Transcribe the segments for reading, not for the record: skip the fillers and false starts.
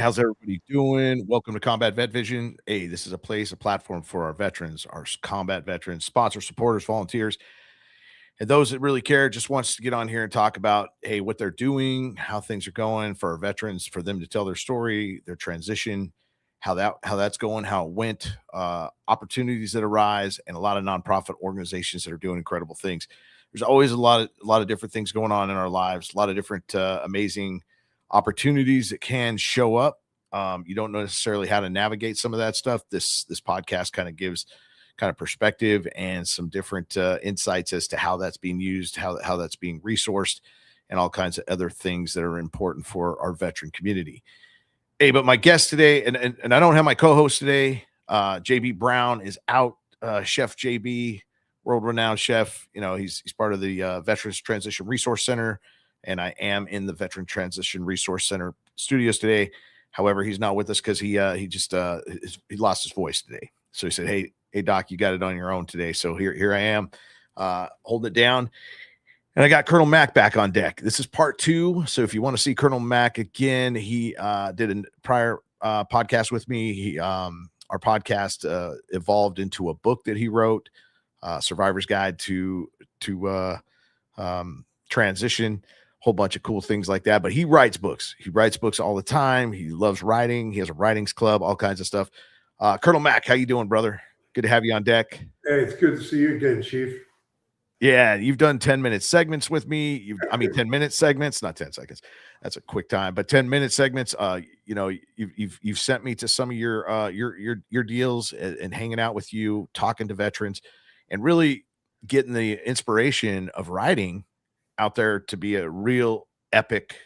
how's everybody doing? Welcome to Combat Vet Vision. Hey, this is a place, a platform for our veterans, our combat veterans, sponsors, supporters, volunteers, and those that really care. Just wants to get on here and talk about, hey, what they're doing, how things are going for our veterans, for them to tell their story, their transition, how that's going, how it went, opportunities that arise, and a lot of nonprofit organizations that are doing incredible things. There's always a lot of different things going on in our lives, a lot of different amazing opportunities that can show up. You don't know necessarily how to navigate some of that stuff. This podcast kind of gives kind of perspective and some different insights as to how that's being used, how that's being resourced, and all kinds of other things that are important for our veteran community. Hey, but my guest today, and I don't have my co-host today. JB Brown is out. Chef JB, world-renowned chef. You know, he's part of the Veterans Transition Resource Center, and I am in the Veteran Transition Resource Center studios today. However, he's not with us because he lost his voice today. So he said, "Hey, Doc, you got it on your own today." So here I am, holding it down. And I got Colonel Mac back on deck. This is part 2. So if you want to see Colonel Mac again, he did a prior podcast with me. Our podcast evolved into a book that he wrote, Survivor's Guide to Transition, whole bunch of cool things like that. But he writes books. He writes books all the time. He loves writing. He has a writings club, all kinds of stuff. Colonel Mac, how you doing, brother? Good to have you on deck. Hey, it's good to see you again, Chief. Yeah, you've done 10-minute segments with me. 10-minute segments, not 10 seconds. That's a quick time, but 10-minute segments. You've sent me to some of your deals and hanging out with you, talking to veterans, and really getting the inspiration of writing out there to be a real epic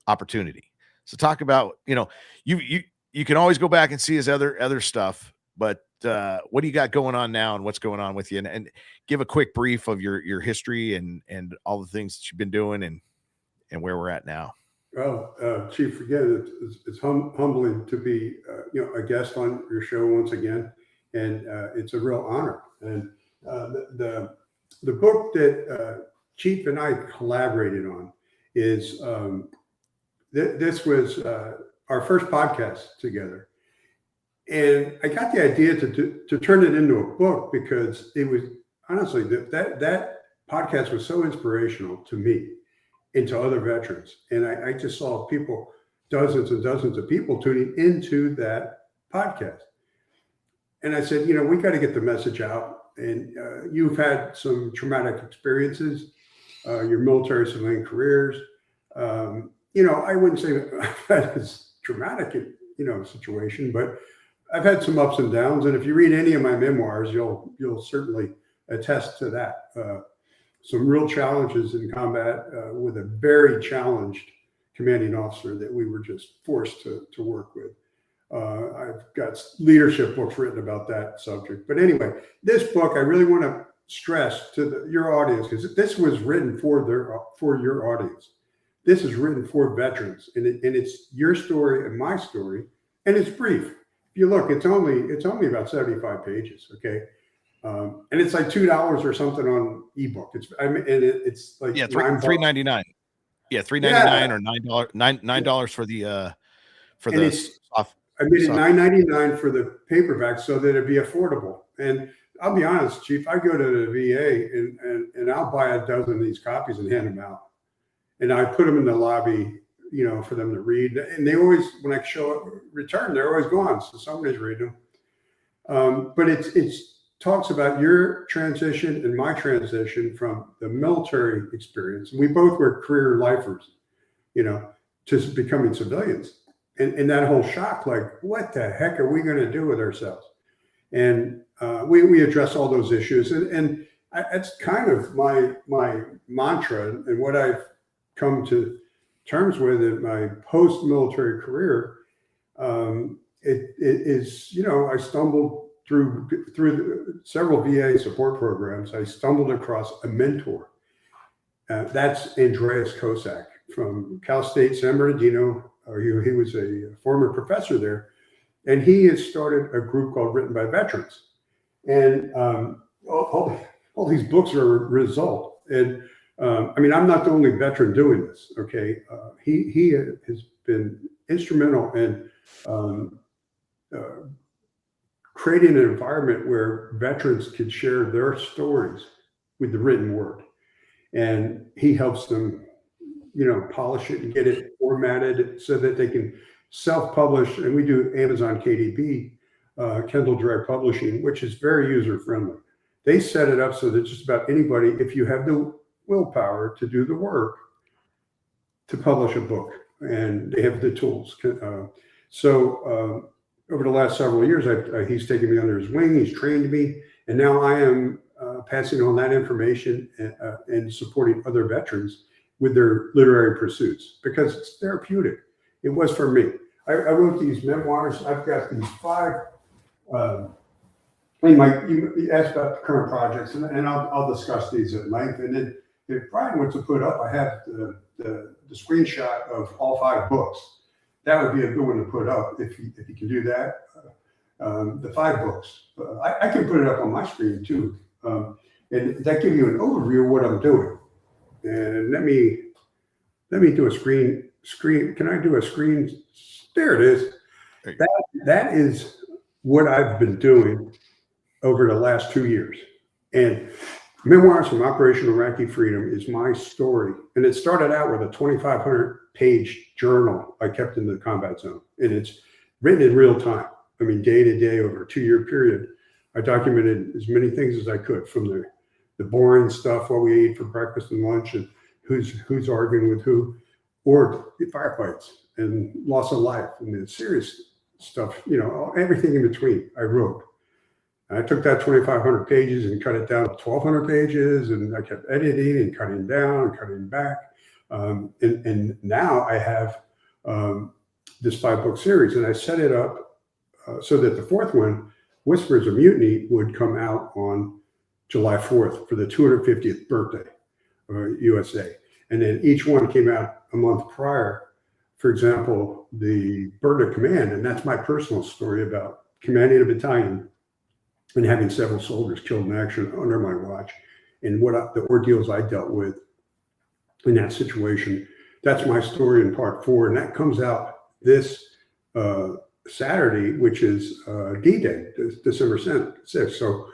opportunity. So talk about, you can always go back and see his other stuff, but what do you got going on now and what's going on with you, and give a quick brief of your history and all the things that you've been doing and where we're at now. Well, Chief, again, it's humbling to be a guest on your show once again, and it's a real honor. And the book that Chief and I collaborated on is this was our first podcast together. And I got the idea to turn it into a book because it was honestly that podcast was so inspirational to me and to other veterans. And I just saw people, dozens and dozens of people tuning into that podcast. And I said, we got to get the message out. And you've had some traumatic experiences, your military civilian careers. I wouldn't say that is traumatic, situation, but I've had some ups and downs, and if you read any of my memoirs, you'll certainly attest to that. Some real challenges in combat with a very challenged commanding officer that we were just forced to work with. I've got leadership books written about that subject. But anyway, this book I really want to stress to your audience, because this was written for your audience. This is written for veterans, and it's your story and my story, and it's brief. If you look, it's only about 75 pages, okay, and it's like $2 or something on ebook. It's like $3.99, $3.99 or $9 for the soft. I made it $9.99 for the paperback so that it'd be affordable. And I'll be honest, Chief, I go to the VA and I'll buy a dozen of these copies and hand them out, and I put them in the lobby, for them to read. And they always, when I return, they're always gone. So somebody's reading them. But it's talks about your transition and my transition from the military experience. We both were career lifers, to becoming civilians. And that whole shock, like, what the heck are we going to do with ourselves? And we address all those issues. And it's kind of my mantra, and what I've come to terms with in my post-military career. It is, I stumbled through several VA support programs. I stumbled across a mentor. That's Andreas Kosak from Cal State San Bernardino. He was a former professor there, and he has started a group called Written by Veterans. And all these books are a result. And I'm not the only veteran doing this. Okay, he has been instrumental in um, uh, creating an environment where veterans can share their stories with the written word. And he helps them, polish it and get it formatted so that they can self-publish. And we do Amazon KDP, Kindle Direct Publishing, which is very user-friendly. They set it up so that just about anybody, if you have the willpower to do the work, to publish a book, and they have the tools. Over the last several years, he's taken me under his wing, he's trained me, and now I am passing on that information and supporting other veterans with their literary pursuits because it's therapeutic. It was for me. I wrote these memoirs. I've got these 5. You asked about the current projects, and I'll discuss these at length. And then if Brian wants to put up, I have the screenshot of all 5 books. That would be a good one to put up if you can do that. The 5 books. I can put it up on my screen too, and that gives you an overview of what I'm doing. And let me do a screen. Can I do a screen? There it is. That is what I've been doing over the last 2 years. And Memoirs from Operation Iraqi Freedom is my story. And it started out with a 2,500-page journal I kept in the combat zone. And it's written in real time. I mean, day to day over a 2-year period. I documented as many things as I could, from the boring stuff, what we ate for breakfast and lunch, and who's arguing with who, or firefights and loss of life and the serious stuff, everything in between I wrote. I took that 2,500 pages and cut it down to 1,200 pages, and I kept editing and cutting down and cutting back. And now I have this 5-book series, and I set it up so that the 4th one, Whispers of Mutiny, would come out on July 4th for the 250th birthday of USA. And then each one came out a month prior. For example, the Bird of Command, and that's my personal story about commanding a battalion and having several soldiers killed in action under my watch, and the ordeals I dealt with in that situation. That's my story in part 4, and that comes out this Saturday, which is D-Day, December 6th. So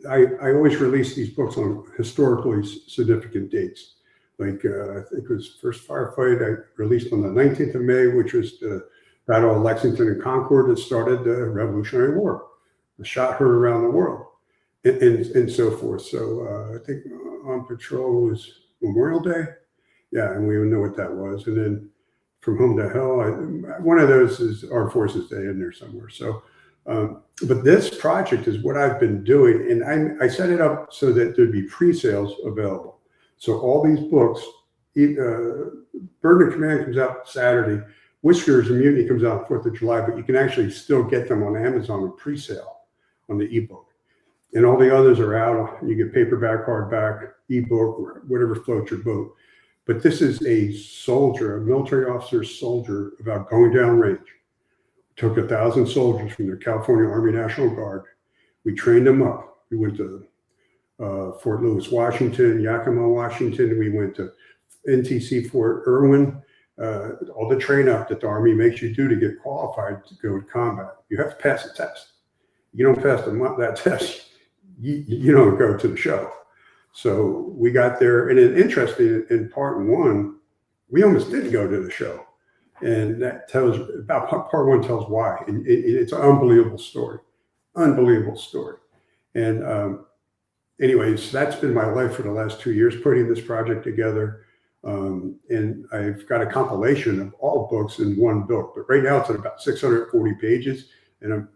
I always release these books on historically significant dates. Like I think it was first firefight I released on the 19th of May, which was the Battle of Lexington and Concord that started the Revolutionary War. The shot heard around the world, and so forth. So I think on patrol was Memorial Day. Yeah, and we know what that was. And then From Home to Hell, one of those is Armed Forces Day in there somewhere. So, but this project is what I've been doing, and I set it up so that there'd be pre-sales available. So all these books, Bird of Command comes out Saturday, Whiskers of Mutiny comes out 4th of July, but you can actually still get them on Amazon in pre-sale on the ebook. And all the others are out. You get paperback, hardback, ebook, whatever floats your boat. But this is a military officer's soldier about going down range. Took 1,000 soldiers from the California Army National Guard. We trained them up. We went to Fort Lewis, Washington, Yakima, Washington. We went to NTC Fort Irwin. All the train up that the Army makes you do to get qualified to go to combat. You have to pass a test. You don't pass that test, you don't go to the show. So we got there, and it's interesting, in part 1, we almost didn't go to the show. And that tells about part 1 tells why. And it's an unbelievable story. Unbelievable story. And anyways, that's been my life for the last 2 years, putting this project together. And I've got a compilation of all books in one book, but right now it's at about 640 pages, and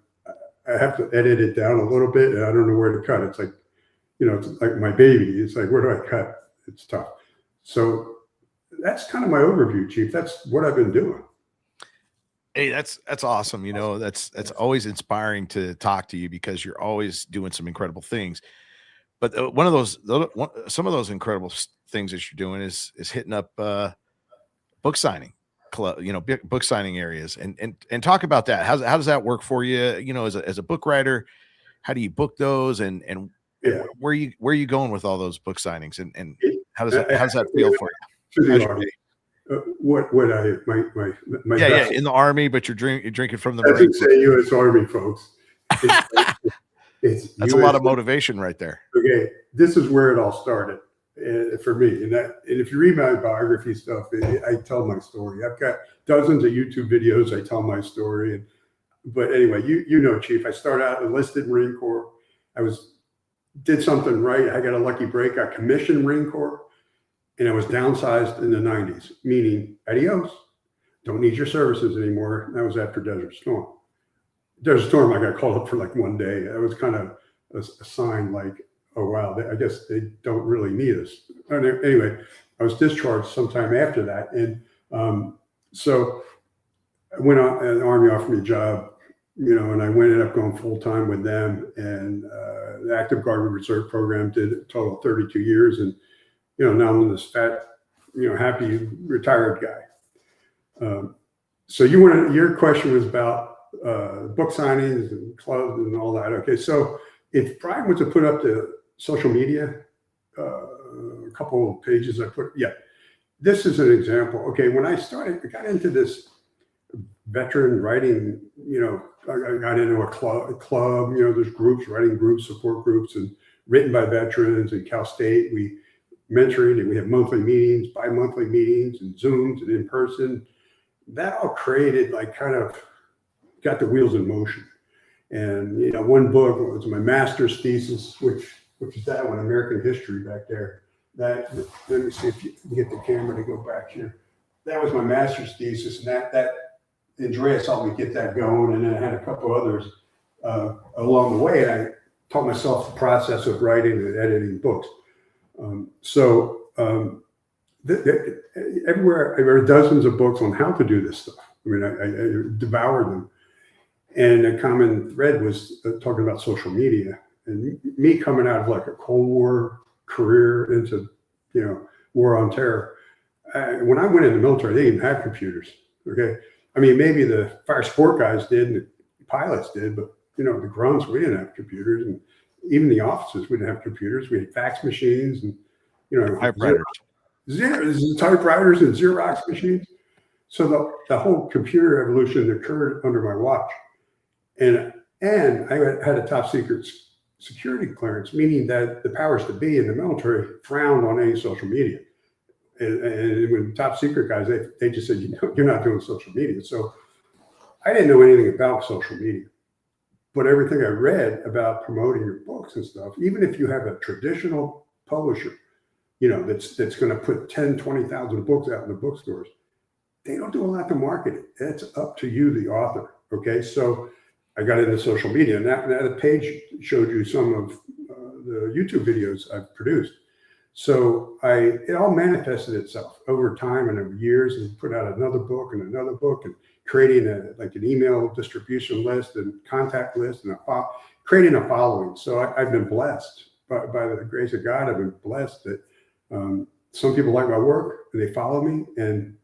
I have to edit it down a little bit, and I don't know where to cut. It's like, it's like my baby. It's like, where do I cut? It's tough. So that's kind of my overview, Chief. That's what I've been doing. Hey, that's awesome. That's always inspiring to talk to you because you're always doing some incredible things. But some of those incredible things that you're doing is hitting up book signing club, book signing areas, and talk about that. How does that work for you? As a book writer, how do you book those, and where are you going with all those book signings, and how does that feel for you? what I my Yeah, vessel. in the Army, but you're drinking from the Doesn't Marine Corps. say U.S. Army, folks. It's That's a U.S. lot of motivation right there. Okay, this is where it all started for me. And if you read my biography stuff, I tell my story. I've got dozens of YouTube videos. I tell my story. But anyway, you know, Chief, I started out enlisted Marine Corps. Did something right. I got a lucky break. I commissioned Marine Corps, and I was downsized in the 90s, meaning adios. Don't need your services anymore. That was after Desert Storm. Desert Storm, I got called up for like one day. That was kind of a sign like, oh, wow, I guess they don't really need us. Anyway, I was discharged sometime after that. And so I went on, and the Army offered me a job, you know, and I ended up going full time with them. And the Active Guard Reserve program did a total of 32 years. And, you know, now I'm this fat, you know, happy retired guy. So your question was about book signings and clubs and all that. Okay, so if Brian was to put up the social media, a couple of pages I put, yeah, this is an example. Okay, when I got into this veteran writing, you know, I got into a club, you know, there's groups, writing groups, support groups, and written by veterans in Cal State. We mentoring, and we have monthly meetings, bi-monthly meetings, and Zooms, and in person. That all created like kind of got the wheels in motion. And you know, one book was my master's thesis, which is that one, American History back there. That, let me see if you can get the camera to go back here. That was my master's thesis, and that Andreas helped me get that going, and then I had a couple others along the way. And I taught myself the process of writing and editing books. Everywhere I read dozens of books on how to do this stuff. I mean, I devoured them. And a common thread was talking about social media, and me coming out of like a Cold War career into, you know, war on terror. When I went in the military, they didn't have computers. Okay. I mean, maybe the fire sport guys did and the pilots did, but you know, the grunts, we didn't have computers, and even the officers, we didn't have computers. We had fax machines and, you know, Typewriters. Typewriters and Xerox machines. So the whole computer evolution occurred under my watch. And I had a top secret security clearance, meaning that the powers to be in the military frowned on any social media. And when top secret guys, they just said, you're not doing social media. So I didn't know anything about social media. But everything I read about promoting your books and stuff, even if you have a traditional publisher, you know, that's going to put 10, 20,000 books out in the bookstores, they don't do a lot to market it. It's up to you, the author. Okay, so I got into social media, and that page showed you some of the YouTube videos I've produced. So it all manifested itself over time and over years, and put out another book, and creating an email distribution list and contact list, and creating a following. So I've been blessed by the grace of God. I've been blessed that some people like my work, and they follow me, and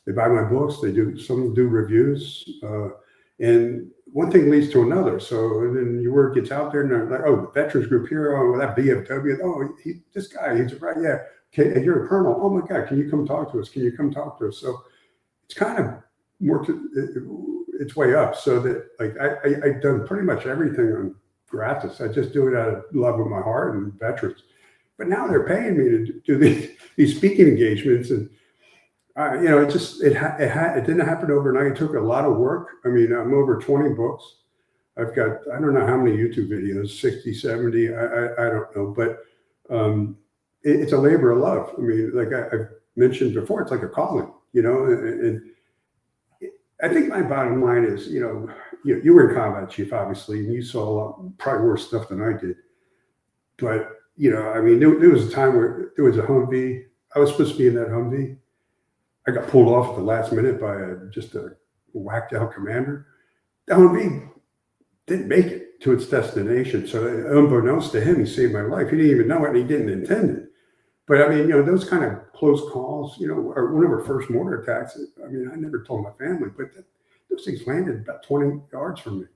they buy my books. Some do reviews, and one thing leads to another. So then your word gets out there, and they're like, "Oh, the Veterans Group here. Oh, that VFW. Oh, this guy. He's right. Yeah. Okay, you're a colonel. Oh my God, can you come talk to us? Can you come talk to us?" So it's kind of worked its way up. So that like I've done pretty much everything on gratis. I just do it out of love of my heart and veterans. But now they're paying me to do these speaking engagements, and you know, it didn't happen overnight. It took a lot of work. I mean, I'm over 20 books. I've got, I don't know how many YouTube videos, 60, 70, I don't know, but it's a labor of love. I mean, like I've mentioned before, it's like a calling, you know, and I think my bottom line is, you know, you were in combat, Chief, obviously, and you saw a lot, probably worse stuff than I did. But, you know, I mean, there was a time where there was a Humvee. I was supposed to be in that Humvee. I got pulled off at the last minute by just a whacked out commander. The Humvee didn't make it to its destination. So unbeknownst to him, he saved my life. He didn't even know it, and he didn't intend it. But I mean, you know, those kind of close calls, you know, or one of our first mortar attacks, I mean, I never told my family, but those things landed about 20 yards from me.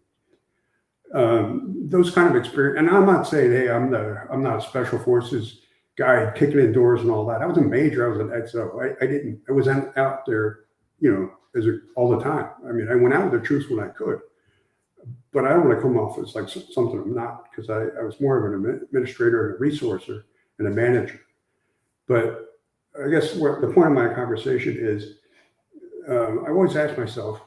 Those kind of experience, and I'm not saying, hey, I'm not a special forces guy kicking in doors and all that. I was a major. I was an XO. I wasn't out there, all the time. I mean, I went out with the troops when I could, but I don't want to come off as like something I'm not, because I was more of an administrator and a resourcer and a manager. But I guess what the point of my conversation is, I always ask myself,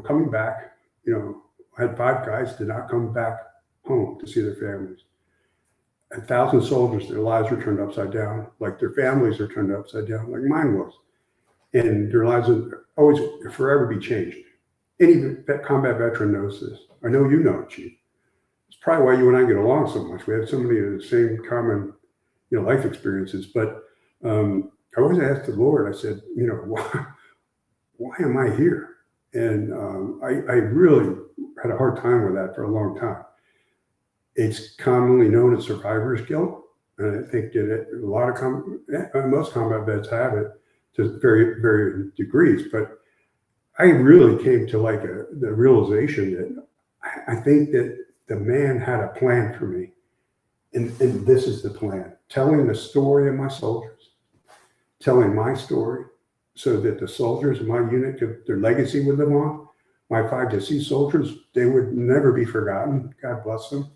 coming back, I had 5 guys did not come back home to see their families. 1,000 soldiers, their lives were turned upside down, like their families are turned upside down, like mine was. And their lives will always forever be changed. Any combat veteran knows this. I know you know it, Chief. It's probably why you and I get along so much. We have so many of the same common, life experiences. But I always asked the Lord, I said, why am I here? And I really had a hard time with that for a long time. It's commonly known as survivor's guilt. And I think that most combat vets have it to very, very degrees. But I really came to the realization that I think that the man had a plan for me. And this is the plan: telling the story of my soldiers, telling my story so that the soldiers in my unit, their legacy would live on. My 5-C soldiers, they would never be forgotten. God bless them.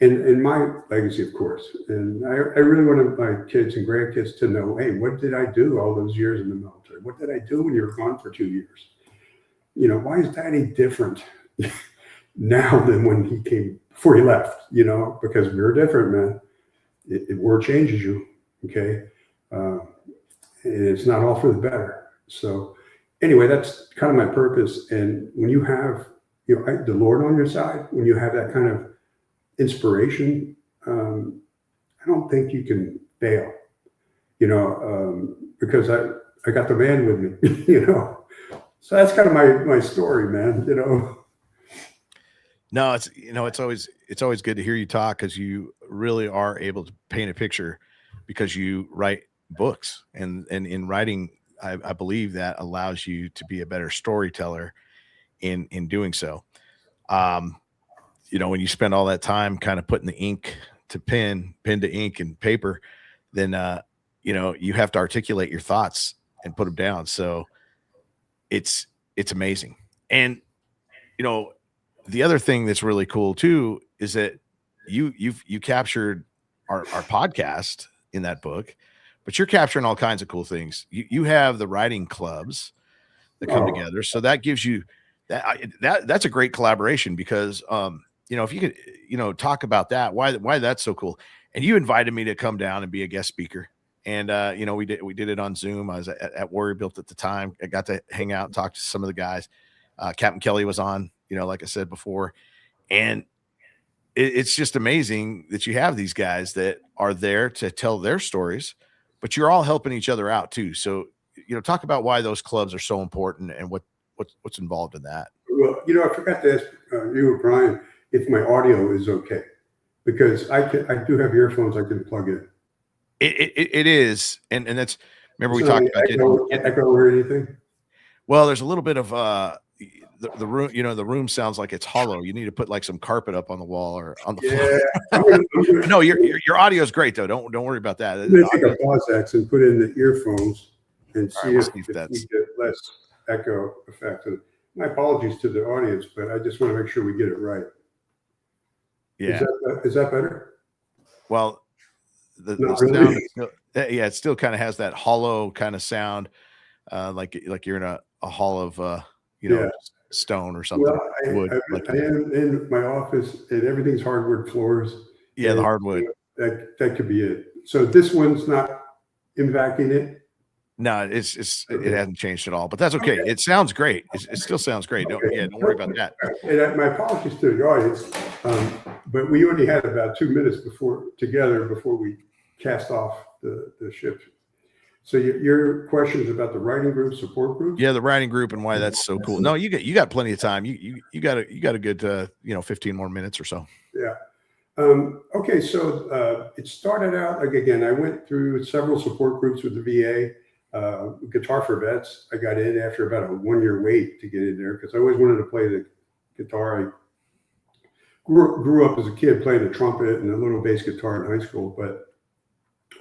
And my legacy, of course. And I really wanted my kids and grandkids to know, hey, what did I do all those years in the military? What did I do when you were gone for 2 years? Why is Daddy different now than when he came, before he left? Because we're different, man. War changes you, okay? And it's not all for the better. So anyway, that's kind of my purpose. And when you have, the Lord on your side, when you have that kind of inspiration, I don't think you can fail, because I got the man with me, So that's kind of my story, man, No, it's always good to hear you talk, because you really are able to paint a picture, because you write books, and in writing, I believe that allows you to be a better storyteller in doing so. When you spend all that time kind of putting the ink to pen to ink and paper, then you have to articulate your thoughts and put them down. So it's amazing. And the other thing that's really cool too is that you captured our podcast in that book, but you're capturing all kinds of cool things. You have the writing clubs that come together, so that gives you that's a great collaboration, because if you could talk about that, why that's so cool. And you invited me to come down and be a guest speaker, and we did it on Zoom. I was at Warrior Built at the time. I got to hang out and talk to some of the guys. Captain Kelly was on, like I said before, and it's just amazing that you have these guys that are there to tell their stories, but you're all helping each other out too. So talk about why those clubs are so important and what's involved in that. Well, I forgot to ask you or Brian if my audio is okay, because I do have earphones I can plug in. It is, and that's, remember we talked about echo or anything. Well, there's a little bit of the room. The room sounds like it's hollow. You need to put like some carpet up on the wall or on the floor. No, your audio is great though. Don't worry about that. I'm gonna take a pause X and put in the earphones and see if we get less echo effect. And my apologies to the audience, but I just want to make sure we get it right. Yeah. Is that better? Well, the sound, it still kind of has that hollow kind of sound, like you're in a hall of stone or something. Well, wood. I am in my office, and everything's hardwood floors. Yeah, the hardwood. That could be it. So this one's not impacting it. No, it hasn't changed at all, but that's okay. It sounds great. It still sounds great. Don't worry about that. And my apologies to the audience, but we only had about 2 minutes before we cast off the ship. So your question is about the writing group, support group? Yeah, the writing group and why that's so cool. No, you got plenty of time. You got a good 15 more minutes or so. Yeah. Okay, so it started out, again, I went through several support groups with the VA. Guitar for Vets, I got in after about a 1-year wait to get in there, because I always wanted to play the guitar. I grew up as a kid playing the trumpet and a little bass guitar in high school, but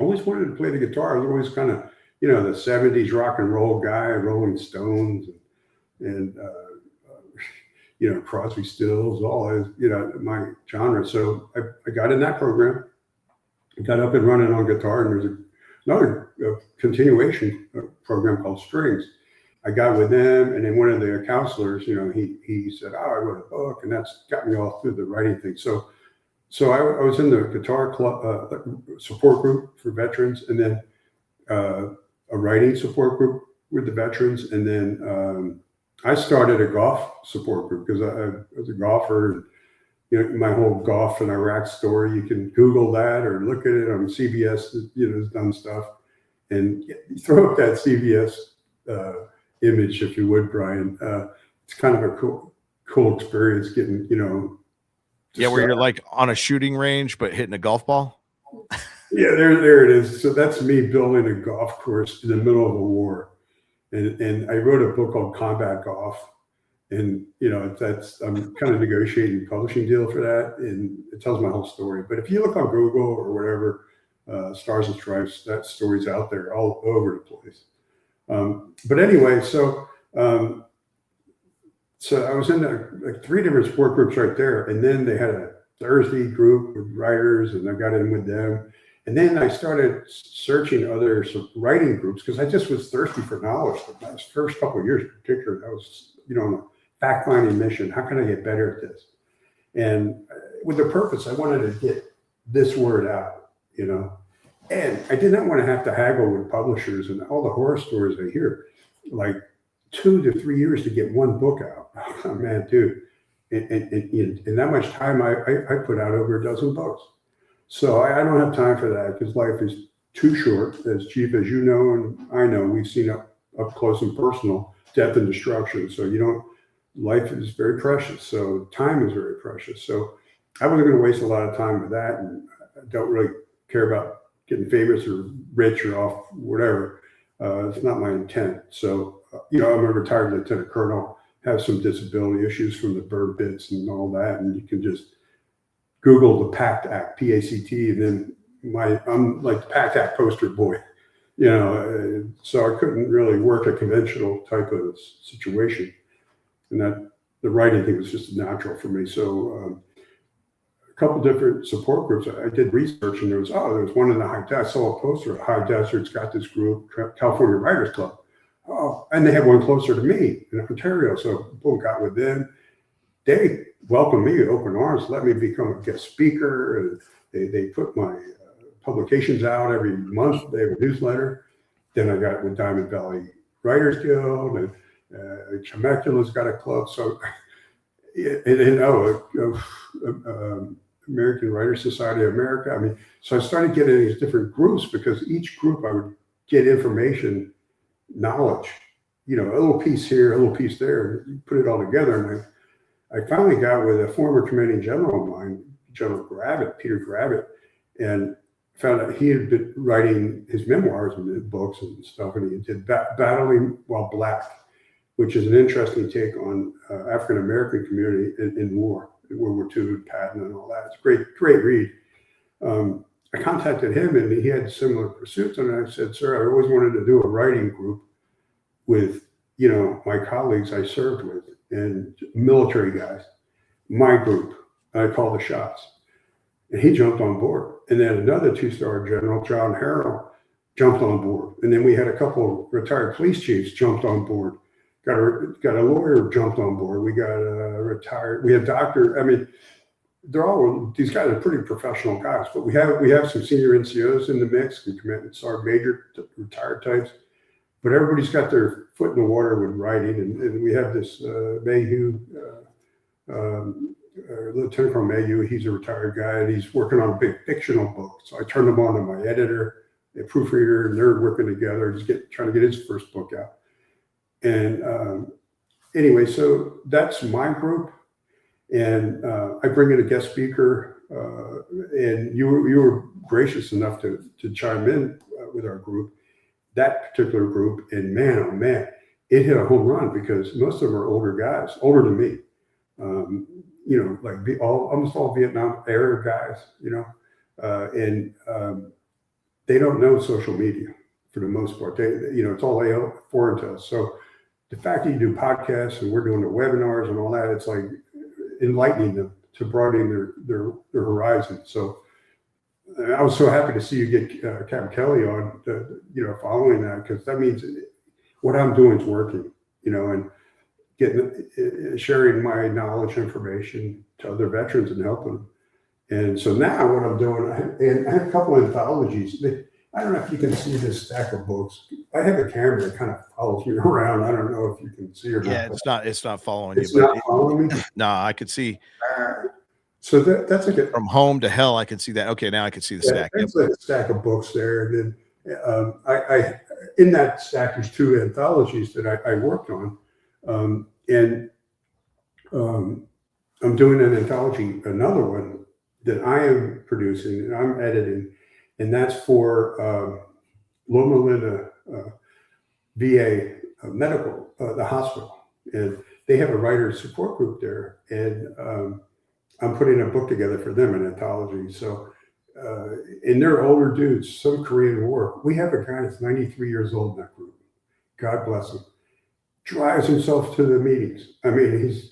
always wanted to play the guitar. I was always kind of, you know, the 70s rock and roll guy, Rolling Stones and you know, Crosby, Stills, all is, you know, my genre. So I got in that program, got up and running on guitar, and there's another continuation program called Strings. I got with them, and then one of the counselors, you know, he said, "Oh, I wrote a book," and that's got me all through the writing thing. So I was in the guitar club support group for veterans, and then a writing support group with the veterans, and then I started a golf support group because I was a golfer. And, you know, my whole golf in Iraq story, you can Google that or look at it on CBS, you know, has done stuff. And throw up that CBS image, if you would, Brian. It's kind of a cool experience getting, you know. Yeah, where you're like on a shooting range, but hitting a golf ball. Yeah, there it is. So that's me building a golf course in the middle of a war. And I wrote a book called Combat Golf. And, you know, I'm kind of negotiating a publishing deal for that. And it tells my whole story. But if you look on Google or whatever, Stars and Stripes, that story's out there all over the place. But anyway, so I was in like 3 different support groups right there. And then they had a Thursday group with writers, and I got in with them. And then I started searching other writing groups because I just was thirsty for knowledge. The first couple of years in particular, I was, you know, on a fact-finding mission. How can I get better at this? And with the purpose, I wanted to get this word out, you know. And I did not want to have to haggle with publishers and all the horror stories I hear, like 2 to 3 years to get one book out. Oh, man, dude. And that much time I put out over a dozen books. So I don't have time for that because life is too short. As Chief, as you know, and I know, we've seen up close and personal death and destruction. So life is very precious. So time is very precious. So I wasn't going to waste a lot of time with that. And I don't really care about getting famous or rich or off, whatever. It's not my intent. So, you know, I'm a retired lieutenant colonel, have some disability issues from the bird bits and all that. And you can just Google the PACT Act, PACT, and then I'm like the PACT Act poster boy, you know. So I couldn't really work a conventional type of situation, and that the writing thing was just natural for me. So a couple different support groups. I did research, and there was one in the high desert. I saw a poster. High Desert's got this group, California Writers Club. Oh, and they had one closer to me in Ontario. So boom, got with them. They welcomed me with open arms, let me become a guest speaker. They put my publications out every month. They have a newsletter. Then I got with Diamond Valley Writers Guild, and Temecula's got a club. So, American Writers Society of America. I mean, so I started getting these different groups because each group I would get information, knowledge, you know, a little piece here, a little piece there, you put it all together. And I finally got with a former commanding general of mine, General Gravitt, Peter Gravitt, and found out he had been writing his memoirs and books and stuff, and he did Battling While Black, which is an interesting take on African-American community in war, in World War II, Patton and all that. It's a great read. I contacted him, and he had similar pursuits, and I said, "Sir, I always wanted to do a writing group with, you know, my colleagues I served with, and military guys, my group." I called the shots, and he jumped on board. And then another 2-star general, John Harrell, jumped on board. And then we had a couple of retired police chiefs jumped on board. Got a lawyer jumped on board. We got we had doctor. I mean, these guys are pretty professional guys. But we have some senior NCOs in the mix, and commandant sergeant major retired types. But everybody's got their foot in the water with writing, and we have this Mayhew, Lieutenant Colonel Mayhew. He's a retired guy, and he's working on a big fictional book. So I turned him on to my editor, a proofreader, and they're working together, trying to get his first book out. And anyway, so that's my group, and I bring in a guest speaker, and you were gracious enough to chime in with our group. That particular group, and man, oh man, it hit a home run because most of them are older guys, older than me. You know, like almost all Vietnam era guys. You know, and they don't know social media for the most part. It's all foreign to us. So the fact that you do podcasts and we're doing the webinars and all that, it's like enlightening them to broaden their horizon. So I was so happy to see you get Captain Kelly on, following that, because that means what I'm doing is working, and sharing my knowledge, information to other veterans and helping them. And so now what I'm doing, I have a couple of anthologies. I don't know if you can see this stack of books. I have a camera that kind of follows me around. I don't know if you can see or not. Yeah, it's not following you. It's not following me? No, I could see. So that's like from home to hell. I can see that. Okay, now I can see the stack. There's a stack of books there, and then I in that stack there's two anthologies that I worked on, and I'm doing an anthology, another one that I am producing and I'm editing, and that's for Loma Linda VA Medical, the hospital, and they have a writer support group there, and I'm putting a book together for them, an anthology. So, and they're older dudes, some Korean War. We have a guy that's 93 years old in that group. God bless him. Drives himself to the meetings. I mean, he's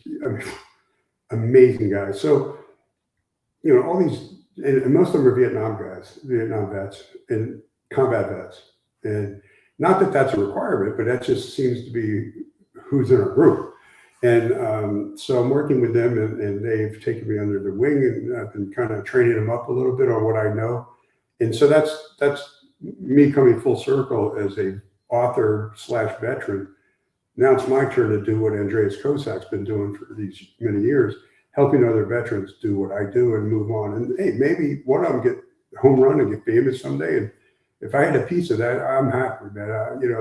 amazing guy. So, all these, and most of them are Vietnam guys, Vietnam vets and combat vets. And not that that's a requirement, but that just seems to be who's in our group. And so I'm working with them, and they've taken me under the wing, and I've been kind of training them up a little bit on what I know. And so that's me coming full circle as a author / veteran. Now it's my turn to do what Andreas Kosak's been doing for these many years, helping other veterans do what I do and move on. And hey, maybe one of them get home run and get famous someday. And if I had a piece of that, I'm happy, man.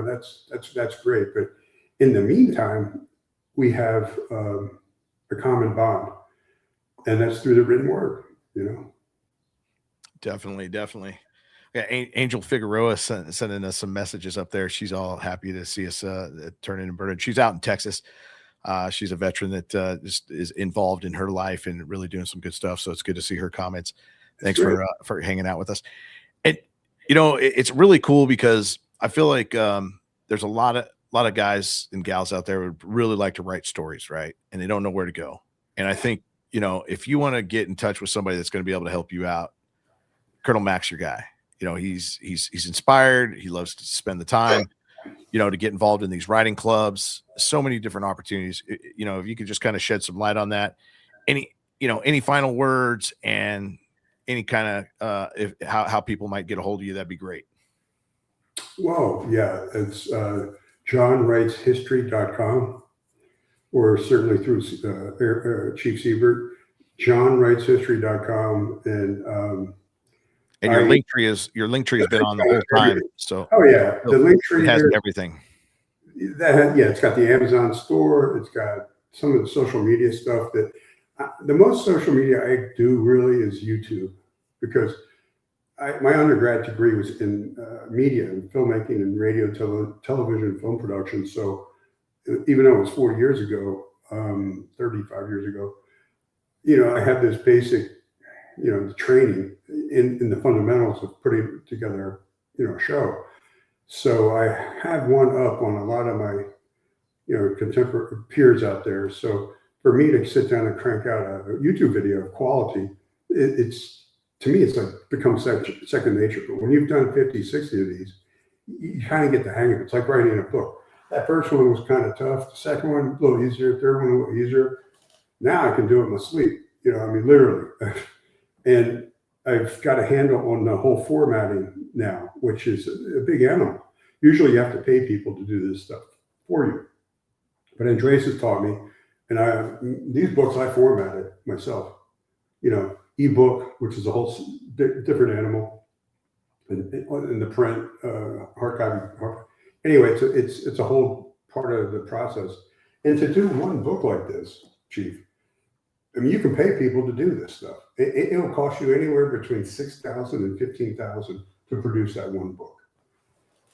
That's great. But in the meantime, we have a common bond, and that's through the written word, Definitely. Yeah, Angel Figueroa sending us some messages up there. She's all happy to see us turn into Bird. She's out in Texas. She's a veteran that just is involved in her life and really doing some good stuff. So it's good to see her comments. Thanks for hanging out with us. And it's really cool because I feel like there's a lot of guys and gals out there would really like to write stories, right? And they don't know where to go. And I think, if you want to get in touch with somebody that's going to be able to help you out, Colonel Mac's your guy. He's inspired. He loves to spend the time, to get involved in these writing clubs, so many different opportunities. If you could just kind of shed some light on that, any final words and any kind of how people might get a hold of you, that'd be great. Well, yeah, it's johnwriteshistory.com, or certainly through Chief Siebert, johnwriteshistory.com, and your link tree has been on the whole time. So the link tree has everything. It's got the Amazon store. It's got some of the social media stuff. That the most social media I do really is YouTube, because my undergrad degree was in media and filmmaking and radio, television, film production. So even though it was 40 years ago, 35 years ago, I had this basic, training in the fundamentals of putting together, a show. So I have one up on a lot of my, contemporary peers out there. So for me to sit down and crank out a YouTube video of quality, to me, it's like becomes second nature. But when you've done 50, 60 of these, you kind of get the hang of it. It's like writing a book. That first one was kind of tough. The second one, a little easier. Third one, a little easier. Now I can do it in my sleep, literally. And I've got a handle on the whole formatting now, which is a big animal. Usually you have to pay people to do this stuff for you. But Andreas has taught me, and these books I formatted myself, ebook, which is a whole different animal, and in the print, archiving. Anyway, it's a whole part of the process. And to do one book like this, Chief, I mean, you can pay people to do this stuff. It'll cost you anywhere between $6,000 and $15,000 to produce that one book.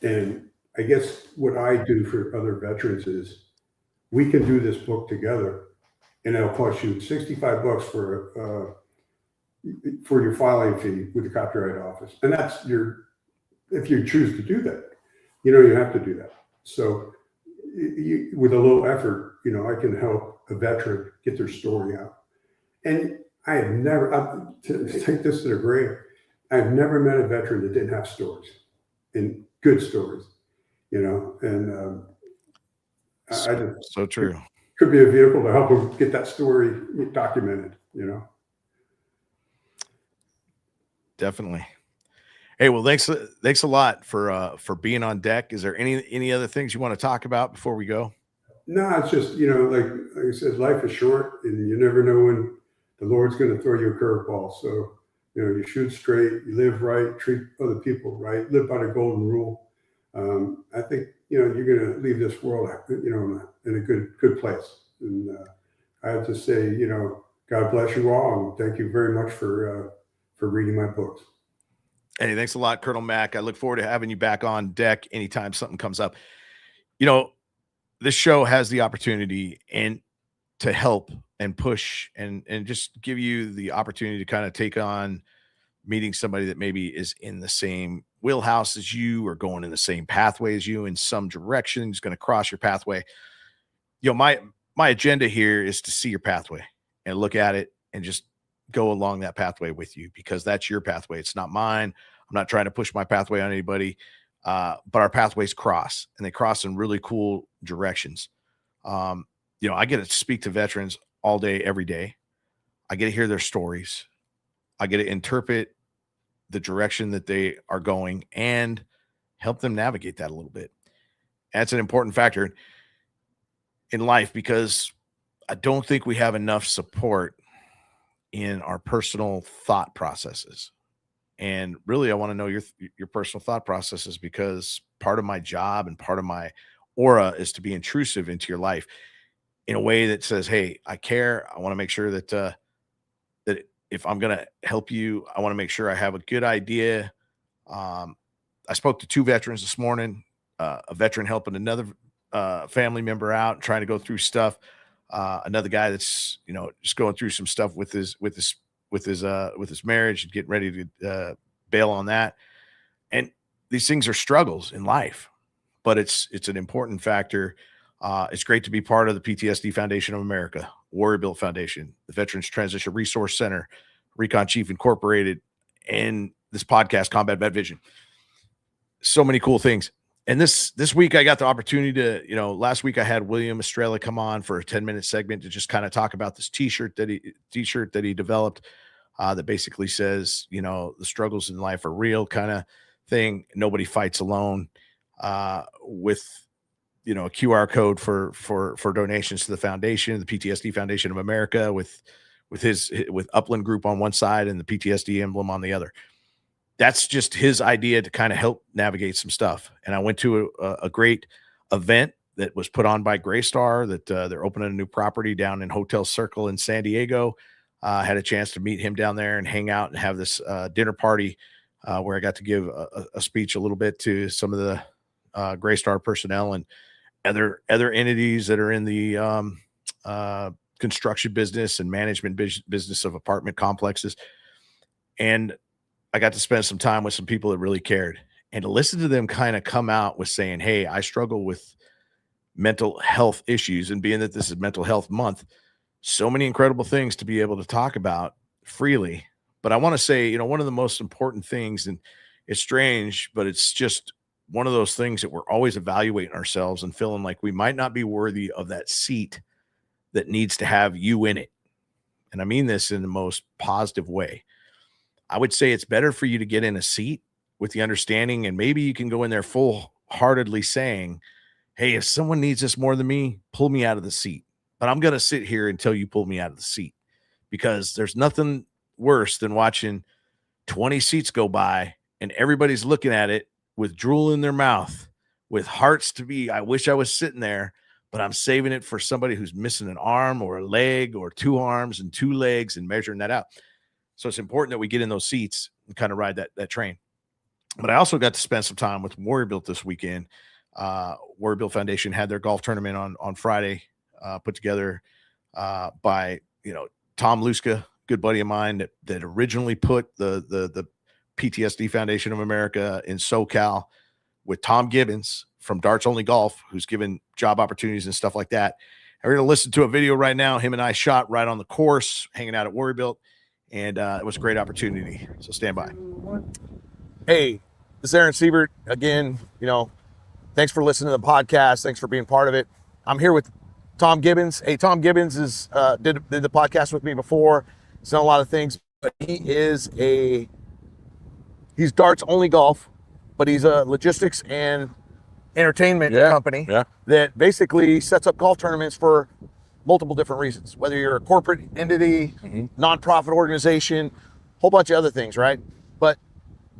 And I guess what I do for other veterans is we can do this book together, and it'll cost you $65 for your filing fee with the Copyright Office, and that's your if you choose to do that, you have to do that. So with a little effort, I can help a veteran get their story out. And I have never, to take this to the grave, I've never met a veteran that didn't have stories, and good stories, and I just So true. could be a vehicle to help them get that story documented. Definitely. Hey, well, thanks a lot for being on deck. Is there any other things you want to talk about before we go? No, it's just, like I said, life is short and you never know when the Lord's going to throw you a curveball. So, you shoot straight, you live right, treat other people right, live by the golden rule. I think, you're going to leave this world, in a good place. And I have to say, God bless you all. And thank you very much for reading my books. Hey, thanks a lot, Colonel Mack. I look forward to having you back on deck anytime something comes up. You know, this show has the opportunity and to help and push and just give you the opportunity to kind of take on meeting somebody that maybe is in the same wheelhouse as you or going in the same pathway as you in some direction, is going to cross your pathway. My agenda here is to see your pathway and look at it and just go along that pathway with you, because that's your pathway. It's not mine. I'm not trying to push my pathway on anybody. But our pathways cross, and they cross in really cool directions. I get to speak to veterans all day, every day. I get to hear their stories. I get to interpret the direction that they are going and help them navigate that a little bit. That's an important factor in life, because I don't think we have enough support in our personal thought processes. And really, I want to know your personal thought processes, because part of my job and part of my aura is to be intrusive into your life in a way that says, "Hey, I care. I want to make sure that that if I'm going to help you, I want to make sure I have a good idea." I spoke to 2 veterans this morning. A veteran helping another family member out, trying to go through stuff. Another guy that's just going through some stuff with his marriage and getting ready to bail on that. And these things are struggles in life, but it's an important factor. It's great to be part of the PTSD Foundation of America, Warrior Built Foundation, the Veterans Transition Resource Center, Recon Chief Incorporated, and this podcast, Combat Vet Vision. So many cool things. And this week I got the opportunity to, last week I had William Estrella come on for a 10-minute segment to just kind of talk about this t-shirt that he developed that basically says, the struggles in life are real, kind of thing. Nobody fights alone, with, a QR code for donations to the foundation, the PTSD Foundation of America, with Upland Group on one side and the PTSD emblem on the other. That's just his idea to kind of help navigate some stuff. And I went to a great event that was put on by Graystar, that they're opening a new property down in Hotel Circle in San Diego. Had a chance to meet him down there and hang out and have this dinner party where I got to give a speech a little bit to some of the Graystar personnel and other entities that are in the construction business and management business of apartment complexes. And I got to spend some time with some people that really cared, and to listen to them kind of come out with saying, "Hey, I struggle with mental health issues." And being that this is Mental Health Month, so many incredible things to be able to talk about freely. But I want to say, one of the most important things, and it's strange, but it's just one of those things that we're always evaluating ourselves and feeling like we might not be worthy of that seat that needs to have you in it. And I mean this in the most positive way. I would say it's better for you to get in a seat with the understanding, and maybe you can go in there full-heartedly saying, "Hey, if someone needs this more than me, pull me out of the seat. But I'm going to sit here until you pull me out of the seat," because there's nothing worse than watching 20 seats go by and everybody's looking at it with drool in their mouth, with hearts to be, "I wish I was sitting there, but I'm saving it for somebody who's missing an arm or a leg or 2 arms and 2 legs," and measuring that out. So it's important that we get in those seats and kind of ride that train. But I also got to spend some time with Warrior Built this weekend. Warrior Built Foundation had their golf tournament on Friday, put together by Tom Luska, good buddy of mine that originally put the PTSD Foundation of America in SoCal with Tom Gibbons from Darts Only Golf, who's given job opportunities and stuff like that. And we're going to listen to a video right now. Him and I shot right on the course, hanging out at Warrior Built, and it was a great opportunity. So stand by. Hey, this is Aaron Siebert again. Thanks for listening to the podcast. Thanks for being part of it. I'm here with Tom Gibbons. Hey, Tom Gibbons is did the podcast with me before. He's done a lot of things, but he's Darts Only Golf, but he's a logistics and entertainment company that basically sets up golf tournaments for multiple different reasons. Whether you're a corporate entity, nonprofit organization, whole bunch of other things, right? But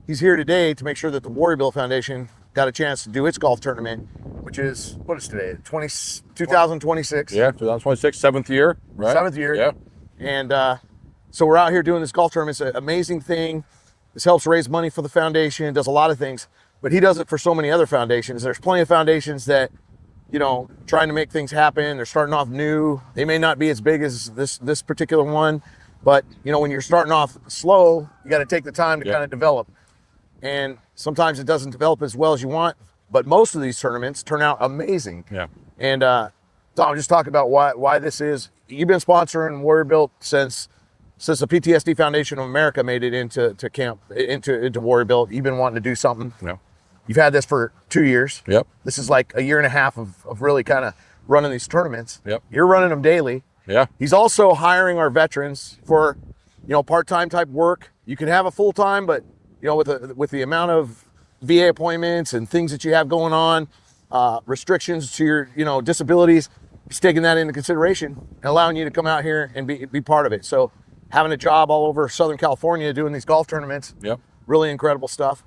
he's here today to make sure that the Warrior Built Foundation got a chance to do its golf tournament, which is, what is today? 2026. Yeah, 2026, 7th year, right? 7th year. Yeah. And so we're out here doing this golf tournament. It's an amazing thing. This helps raise money for the foundation, does a lot of things, but he does it for so many other foundations. There's plenty of foundations that, trying to make things happen. They're starting off new. They may not be as big as this particular one, but when you're starting off slow, you got to take the time to kind of develop. And sometimes it doesn't develop as well as you want, but most of these tournaments turn out amazing. Yeah. And Tom, just talk about why this is. You've been sponsoring Warrior Built since the PTSD Foundation of America made it into Warrior Built. You've been wanting to do something. Yeah. You've had this for 2 years. Yep. This is like a year and a half of really kind of running these tournaments. Yep. You're running them daily. Yeah. He's also hiring our veterans for, part-time type work. You can have a full-time, but with the amount of VA appointments and things that you have going on, restrictions to your, disabilities, he's taking that into consideration and allowing you to come out here and be part of it. So having a job all over Southern California doing these golf tournaments, really incredible stuff.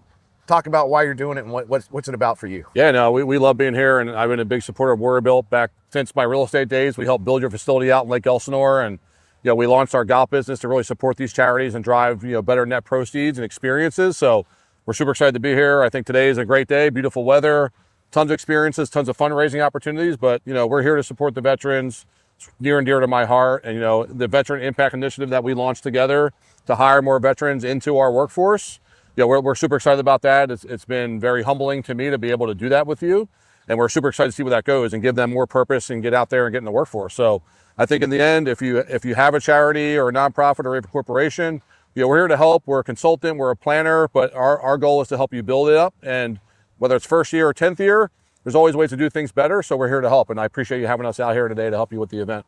Talk about why you're doing it and what's it about for you. Yeah, no, we love being here, and I've been a big supporter of Warrior Built back since my real estate days. We helped build your facility out in Lake Elsinore, and we launched our golf business to really support these charities and drive better net proceeds and experiences. So we're super excited to be here. I think today is a great day, beautiful weather, tons of experiences, tons of fundraising opportunities. But we're here to support the veterans. It's near and dear to my heart. And the Veteran Impact Initiative that we launched together to hire more veterans into our workforce. We're super excited about that. It's been very humbling to me to be able to do that with you. And we're super excited to see where that goes and give them more purpose and get out there and get in the workforce. So I think in the end, if you have a charity or a nonprofit or a corporation, we're here to help. We're a consultant, we're a planner, but our goal is to help you build it up. And whether it's first year or 10th year, there's always ways to do things better. So we're here to help. And I appreciate you having us out here today to help you with the event.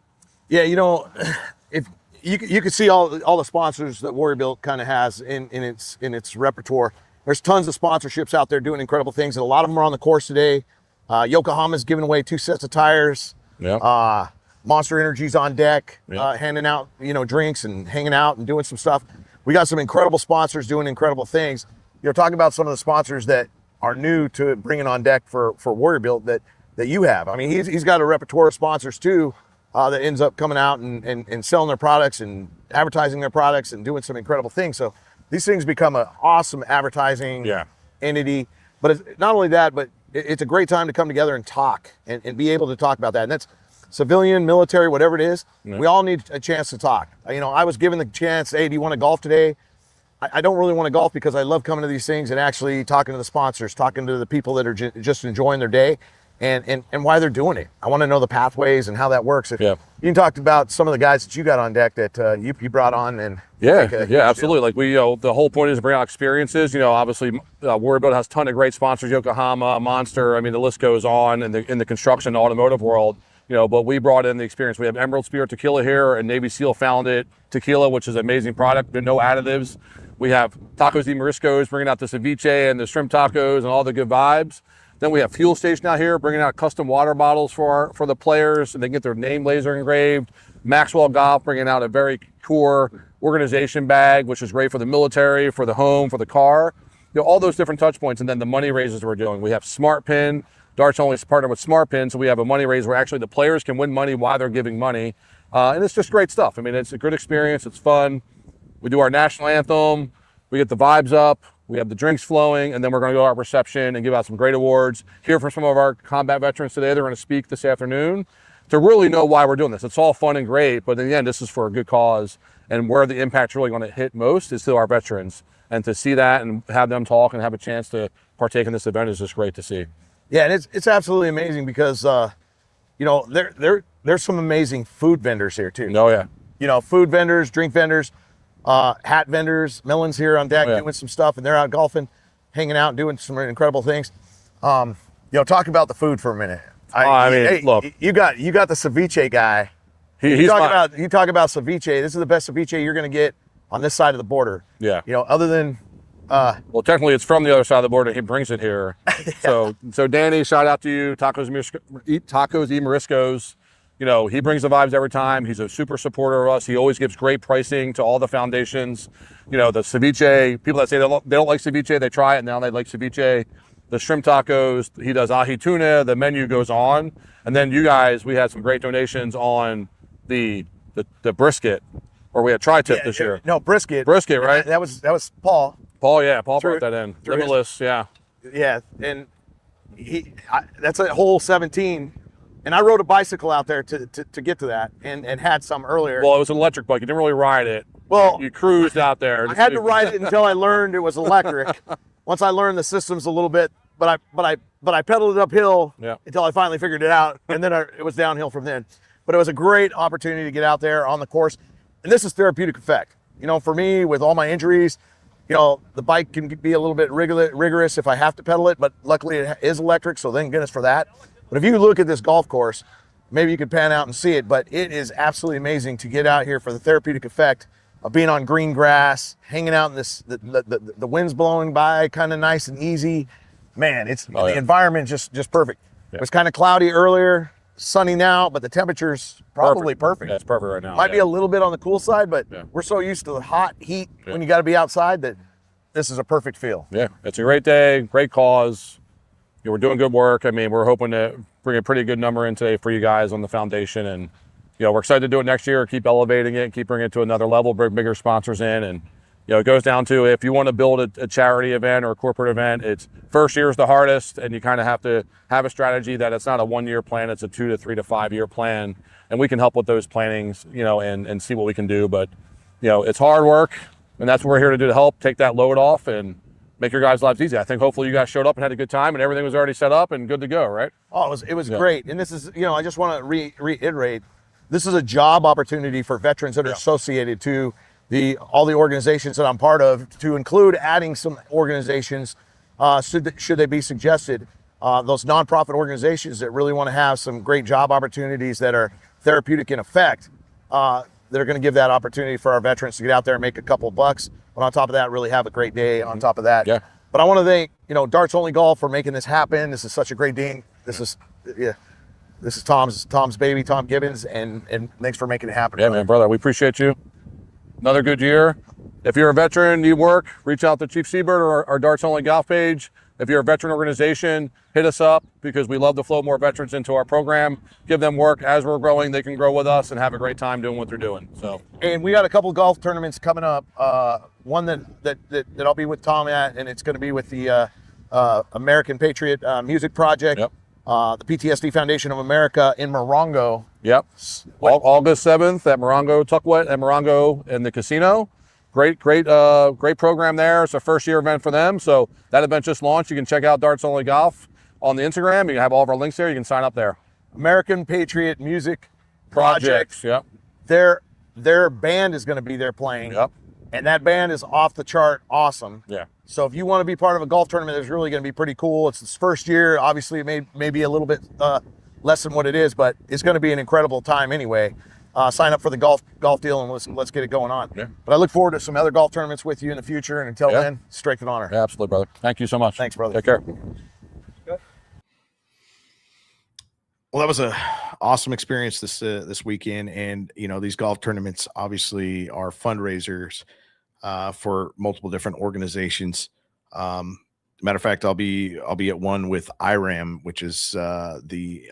Yeah, if you can see all the sponsors that Warrior Built kind of has in its repertoire. There's tons of sponsorships out there doing incredible things, and a lot of them are on the course today. Yokohama's giving away 2 sets of tires. Yeah. Monster Energy's on deck, handing out drinks and hanging out and doing some stuff. We got some incredible sponsors doing incredible things. Talking about some of the sponsors that are new to bringing on deck for Warrior Built that you have. I mean, he's got a repertoire of sponsors too. That ends up coming out and selling their products and advertising their products and doing some incredible things. So these things become an awesome advertising entity. But it's not only that, but it's a great time to come together and talk and be able to talk about that. And that's civilian, military, whatever it is. We all need a chance to talk. I was given the chance, hey, do you want to golf today? I don't really want to golf because I love coming to these things and actually talking to the sponsors, talking to the people that are just enjoying their day. And why they're doing it. I want to know the pathways and how that works. If you can talk about some of the guys that you got on deck that you brought on and absolutely. Like the whole point is to bring out experiences. Obviously, Warrior Built has a ton of great sponsors: Yokohama, Monster. I mean, the list goes on in the construction automotive world. But we brought in the experience. We have Emerald Spirit Tequila here, and Navy SEAL founded tequila, which is an amazing product. No additives. We have Tacos de Mariscos bringing out the ceviche and the shrimp tacos and all the good vibes. Then we have Fuel Station out here bringing out custom water bottles for the players, and they get their name laser engraved. Maxwell Golf bringing out a very core organization bag, which is great for the military, for the home, for the car. All those different touch points. And then the money raises we're doing. We have Smart Pin. Darts Only is partnered with Smart Pin, so we have a money raise where actually the players can win money while they're giving money. And it's just great stuff. I mean, it's a good experience. It's fun. We do our national anthem. We get the vibes up. We have the drinks flowing, and then we're going to go to our reception and give out some great awards. Hear from some of our combat veterans today. They're going to speak this afternoon to really know why we're doing this. It's all fun and great, but in the end, this is for a good cause. And where the impact's really going to hit most is to our veterans. and to see that and have them talk and have a chance to partake in this event is just great to see. Yeah, and it's absolutely amazing because you know, there's some amazing food vendors here too. Oh yeah. You know, food vendors, drink vendors, hat vendors. Millen's here on deck doing some stuff, and they're out golfing, hanging out, doing some incredible things. You know, talk about the food for a minute. I mean, look, you got the ceviche guy. You talk about ceviche. This is the best ceviche you're going to get on this side of the border. Yeah. You know, other than well, technically it's from the other side of the border. He brings it here. So Danny, shout out to you. Eat Tacos, Eat Moriscos. You know, he brings the vibes every time. He's a super supporter of us. He always gives great pricing to all the foundations. You know, the ceviche, people that say they don't like ceviche, they try it, now they like ceviche. The shrimp tacos, he does ahi tuna, the menu goes on. And then you guys, we had some great donations on the brisket, or we had tri-tip this year. No, brisket. Brisket, right? That was Paul. Paul brought that in. Limitless, yeah. Yeah, and that's a hole 17. And I rode a bicycle out there to get to that, and had some earlier. Well, it was an electric bike. You didn't really ride it. Well, you cruised out there. I had to ride it until I learned it was electric. Once I learned the systems a little bit, but I pedaled it uphill until I finally figured it out, and then it was downhill from then. But it was a great opportunity to get out there on the course, and this is therapeutic effect. You know, for me, with all my injuries, you know, the bike can be a little bit rigorous if I have to pedal it, but luckily it is electric, so thank goodness for that. But if you look at this golf course, maybe you could pan out and see it, but it is absolutely amazing to get out here for the therapeutic effect of being on green grass, hanging out in this, the wind's blowing by, kind of nice and easy. Man, the environment just perfect. Yeah. It was kind of cloudy earlier, sunny now, but the temperature's probably perfect. Yeah, it's perfect right now. Might be a little bit on the cool side, but we're so used to the hot heat when you got to be outside that this is a perfect feel. Yeah, it's a great day, great cause. You know, we're doing good work. I mean, we're hoping to bring a pretty good number in today for you guys on the foundation, and you know, we're excited to do it next year. Keep elevating it, keep bringing it to another level, bring bigger sponsors in, and you know, it goes down to if you want to build a charity event or a corporate event, it's first year is the hardest, and you kind of have to have a strategy that it's not a 1 year plan, it's a 2 to 3 to 5 year plan, and we can help with those plannings, you know, and see what we can do. But you know, it's hard work, and that's what we're here to do, to help take that load off and make your guys' lives easy. I think hopefully you guys showed up and had a good time, and everything was already set up and good to go, right? Oh, it was great. And this is, you know, I just want to reiterate, this is a job opportunity for veterans that are associated to all the organizations that I'm part of, to include adding some organizations, should they be suggested, those nonprofit organizations that really want to have some great job opportunities that are therapeutic in effect, that are going to give that opportunity for our veterans to get out there and make a couple of bucks. But on top of that, really have a great day on top of that. Yeah. But I want to thank, you know, Darts Only Golf for making this happen. This is such a great day. This is Tom's baby, Tom Gibbons, and thanks for making it happen. Yeah, man, brother, we appreciate you. Another good year. If you're a veteran, need work, reach out to Chief Seabird or our Darts Only Golf page. If you're a veteran organization, hit us up, because we love to flow more veterans into our program, give them work. As we're growing, they can grow with us and have a great time doing what they're doing. So, and we got a couple of golf tournaments coming up. One that I'll be with Tom at, and it's going to be with the American Patriot Music Project, the PTSD Foundation of America in Morongo. Yep. August 7th at Morongo Tuckwet at Morongo in the casino. Great program there. It's a first year event for them. So that event just launched. You can check out Darts Only Golf on the Instagram. You can have all of our links there. You can sign up there. American Patriot Music Project. Yep. Their band is going to be there playing. Yep. And that band is off the chart awesome. Yeah. So if you want to be part of a golf tournament that's really going to be pretty cool, it's its first year. Obviously, it may be a little bit less than what it is, but it's going to be an incredible time anyway. Sign up for the golf deal, and let's get it going on. Yeah. But I look forward to some other golf tournaments with you in the future. And until then, strength and honor. Yeah, absolutely, brother. Thank you so much. Thanks, brother. Take care. Well, that was a awesome experience this weekend, and you know, these golf tournaments obviously are fundraisers for multiple different organizations. Matter of fact, I'll be at one with IRAM, which is the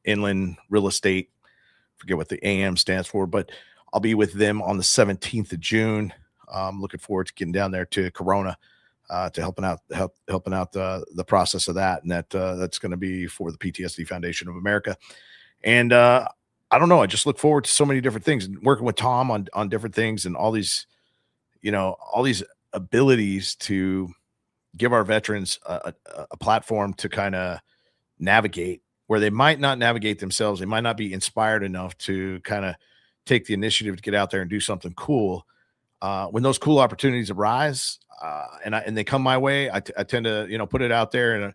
Inland Real Estate. Forget what the AM stands for, but I'll be with them on the 17th of June. I'm looking forward to getting down there to Corona to helping out the process of that, and that's going to be for the PTSD Foundation of America. And I don't know, I just look forward to so many different things, and working with Tom on different things, and all these abilities to give our veterans a platform to kind of navigate where they might not navigate themselves. They might not be inspired enough to kind of take the initiative to get out there and do something cool. When those cool opportunities arise, and they come my way, I tend to put it out there. And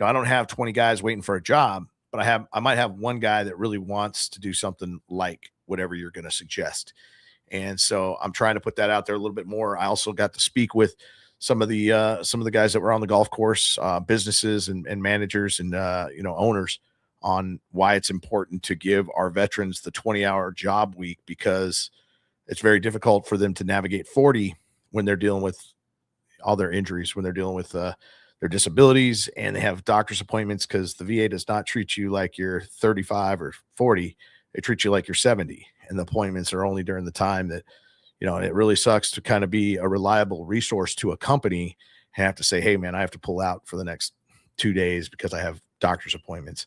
I don't have 20 guys waiting for a job, but I might have one guy that really wants to do something like whatever you're going to suggest. And so I'm trying to put that out there a little bit more. I also got to speak with some of the guys that were on the golf course, businesses and managers and owners, on why it's important to give our veterans the 20-hour job week, because it's very difficult for them to navigate 40 when they're dealing with all their injuries, when they're dealing with their disabilities, and they have doctor's appointments, because the VA does not treat you like you're 35 or 40. They treat you like you're 70, and the appointments are only during the time that, it really sucks to kind of be a reliable resource to a company and have to say, hey man, I have to pull out for the next 2 days because I have doctor's appointments.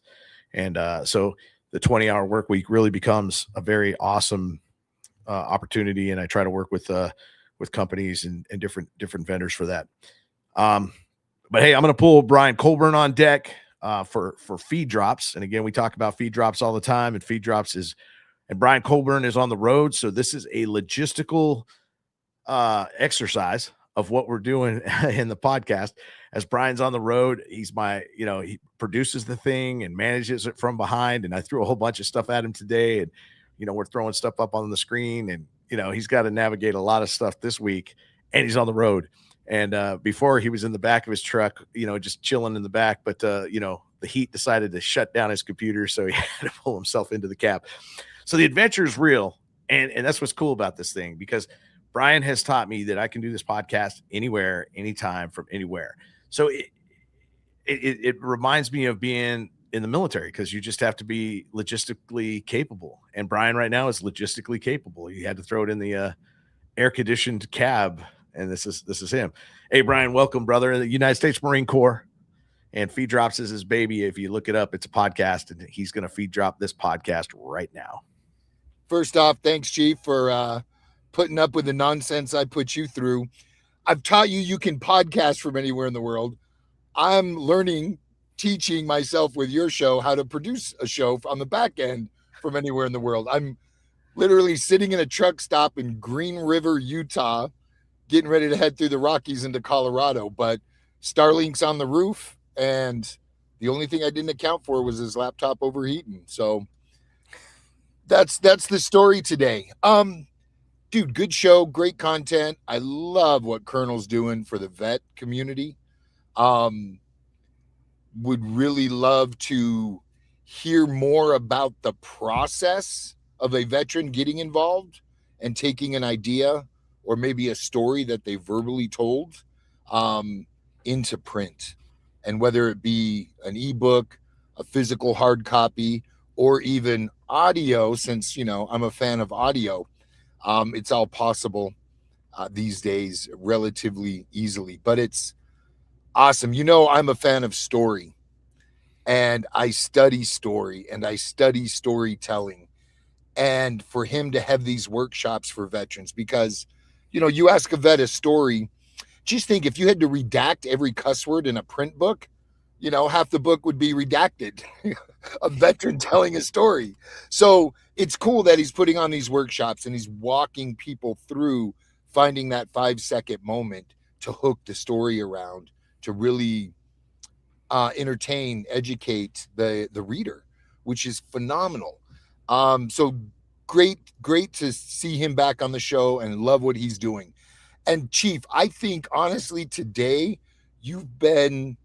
And so the 20-hour work week really becomes a very awesome opportunity. And I try to work with companies and different vendors for that. But hey, I'm going to pull Brian Colburn on deck for feed drops. And again, we talk about feed drops all the time, and feed drops and Brian Colburn is on the road. So this is a logistical exercise of what we're doing in the podcast. As Brian's on the road, he's he produces the thing and manages it from behind. And I threw a whole bunch of stuff at him today, and, we're throwing stuff up on the screen, and, he's got to navigate a lot of stuff this week, and he's on the road. And before, he was in the back of his truck, just chilling in the back. But, the heat decided to shut down his computer, so he had to pull himself into the cab. So the adventure is real. And that's what's cool about this thing, because Brian has taught me that I can do this podcast anywhere, anytime, from anywhere. So it reminds me of being in the military, because you just have to be logistically capable. And Brian right now is logistically capable. He had to throw it in the air-conditioned cab, and this is him. Hey, Brian, welcome, brother. The United States Marine Corps, and Feed Drops is his baby. If you look it up, it's a podcast, and he's going to feed drop this podcast right now. First off, thanks, Chief, for putting up with the nonsense I put you through. I've taught you can podcast from anywhere in the world. I'm teaching myself with your show how to produce a show on the back end from anywhere in the world. I'm literally sitting in a truck stop in Green River, Utah, getting ready to head through the Rockies into Colorado. But Starlink's on the roof, and the only thing I didn't account for was his laptop overheating. So that's the story today. Dude, good show, great content. I love what Colonel's doing for the vet community. Would really love to hear more about the process of a veteran getting involved and taking an idea or maybe a story that they verbally told into print. And whether it be an ebook, a physical hard copy, or even audio, since, I'm a fan of audio, it's all possible these days relatively easily. But it's awesome. I'm a fan of story, and I study story, and I study storytelling. And for him to have these workshops for veterans, because, you ask a vet a story, just think if you had to redact every cuss word in a print book, half the book would be redacted. A veteran telling a story. So it's cool that he's putting on these workshops and he's walking people through finding that 5-second moment to hook the story around, to really entertain, educate the reader, which is phenomenal. So great to see him back on the show, and love what he's doing. And Chief, I think honestly today you've been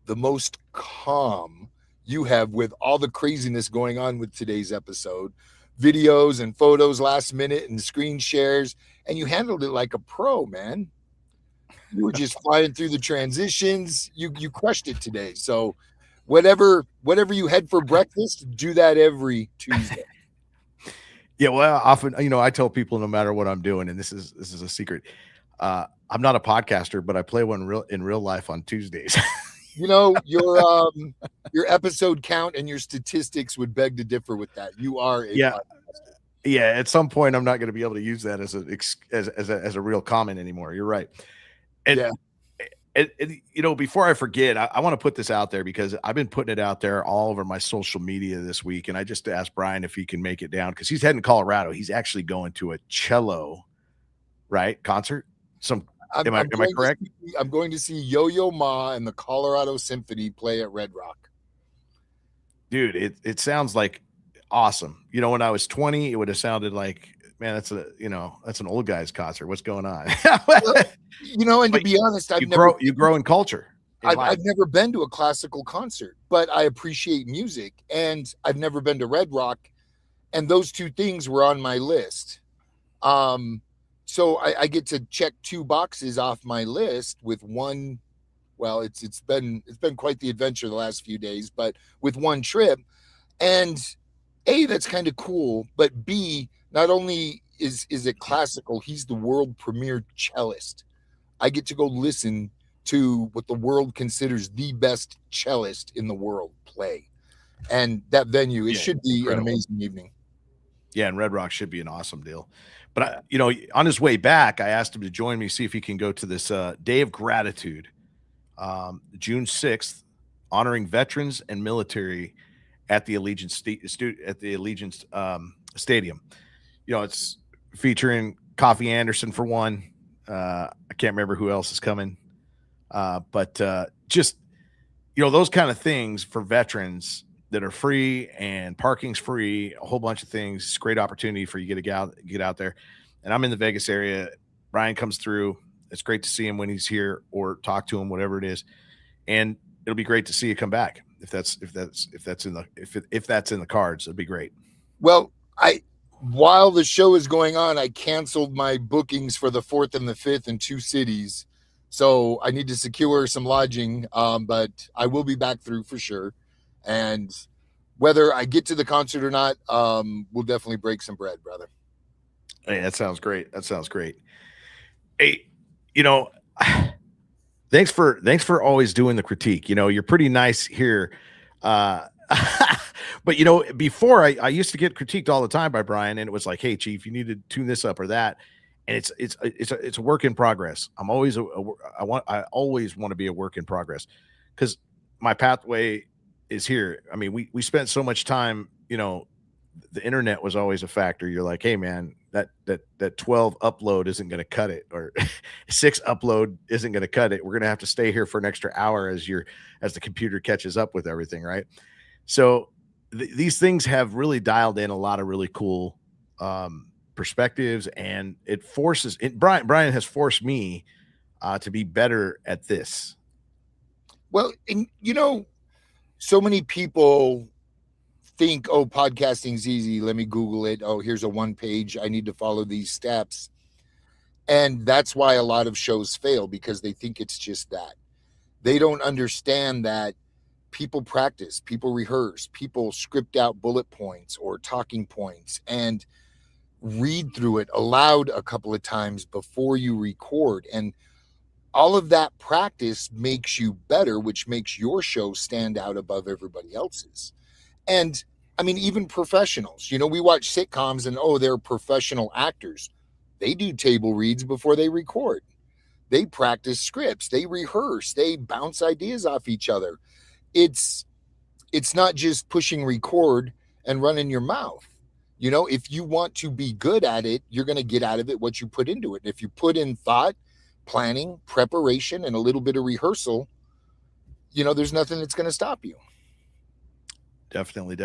the most calm you have with all the craziness going on with today's episode, videos and photos last minute and screen shares, and you handled it like a pro, man. You were just flying through the transitions. You crushed it today. So whatever you had for breakfast, do that every Tuesday. Yeah, well, often, I tell people no matter what I'm doing, and this is a secret. I'm not a podcaster, but I play one in real life on Tuesdays. Your episode count and your statistics would beg to differ with that. You are a podcaster. Yeah, at some point, I'm not going to be able to use that as a real comment anymore. You're right. And, Yeah. before I forget, I want to put this out there because I've been putting it out there all over my social media this week, and I just asked Brian if he can make it down because he's heading to Colorado. He's actually going to a cello, right, concert. I'm, Am I'm I going correct? I'm going to see Yo-Yo Ma and the Colorado Symphony play at Red Rock. Dude, it sounds like awesome. When I was 20, it would have sounded like, man, that's an old guy's concert. What's going on? Well, and to But be honest, you grow in culture. I've never been to a classical concert, but I appreciate music, and I've never been to Red Rock, and those two things were on my list. So I get to check two boxes off my list with one. Well, it's been quite the adventure the last few days, but with one trip, and A, that's kind of cool, but B, not only is it classical, he's the world premier cellist. I get to go listen to what the world considers the best cellist in the world play. And that venue, it should be incredible. an amazing evening. Yeah, and Red Rock should be an awesome deal. But on his way back, I asked him to join me, see if he can go to this Day of Gratitude, June 6th, honoring veterans and military at the Allegiant Stadium. It's featuring Coffee Anderson for one. I can't remember who else is coming, but just those kind of things for veterans that are free, and parking's free, a whole bunch of things. It's a great opportunity for you to get out there. And I'm in the Vegas area. Brian comes through. It's great to see him when he's here or talk to him, whatever it is. And it'll be great to see you come back if that's in the cards. It'd be great. Well, while the show is going on, I canceled my bookings for the 4th and the 5th in 2 cities. So I need to secure some lodging, but I will be back through for sure. And whether I get to the concert or not, we'll definitely break some bread, brother. Hey, that sounds great. Hey, thanks for always doing the critique. You're pretty nice here. But before I used to get critiqued all the time by Brian, and it was like, "Hey, Chief, you need to tune this up or that." And it's a work in progress. I always want to be a work in progress because my pathway is here. I mean, we spent so much time. The internet was always a factor. You're like, "Hey, man, that 12 upload isn't going to cut it, or 6 upload isn't going to cut it. We're going to have to stay here for an extra hour as the computer catches up with everything, right?" So these things have really dialed in a lot of really cool perspectives, and Brian has forced me to be better at this. Well, and so many people think, oh, podcasting's easy. Let me Google it. Oh, here's a 1 page. I need to follow these steps. And that's why a lot of shows fail, because they think it's just that. They don't understand that people practice, people rehearse, people script out bullet points or talking points and read through it aloud a couple of times before you record. And all of that practice makes you better, which makes your show stand out above everybody else's. And I mean, even professionals, we watch sitcoms and, oh, they're professional actors. They do table reads before they record. They practice scripts. They rehearse. They bounce ideas off each other. It's not just pushing record and running your mouth. If you want to be good at it, you're going to get out of it what you put into it. If you put in thought, planning, preparation, and a little bit of rehearsal, there's nothing that's going to stop you. Definitely.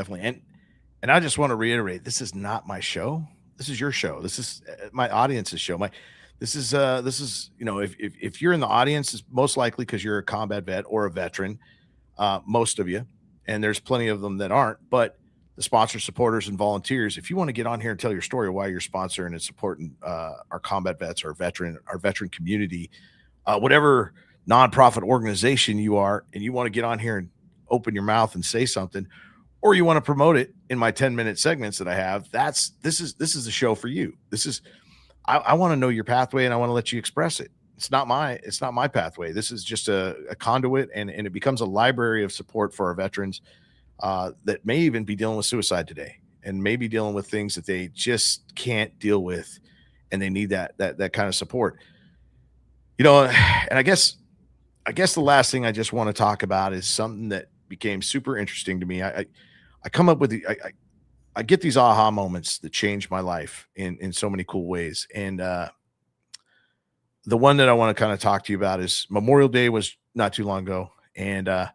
And I just want to reiterate, this is not my show. This is your show. This is my audience's show. This is if you're in the audience, it's most likely because you're a combat vet or a veteran, most of you, and there's plenty of them that aren't, but the sponsors, supporters, and volunteers, if you want to get on here and tell your story why you're sponsoring and supporting our combat vets, our veteran community, whatever nonprofit organization you are, and you want to get on here and open your mouth and say something, or you want to promote it in my 10-minute segments that I have, this is the show for you. I want to know your pathway, and I want to let you express it. It's not my pathway. This is just a conduit, and it becomes a library of support for our veterans that may even be dealing with suicide today. and maybe dealing with things that they just can't deal with, and they need that kind of support. And I guess the last thing I just want to talk about is something that became super interesting to me. I come up with I get these aha moments that change my life in so many cool ways. And the one that I want to kind of talk to you about is Memorial Day was not too long ago. And I'm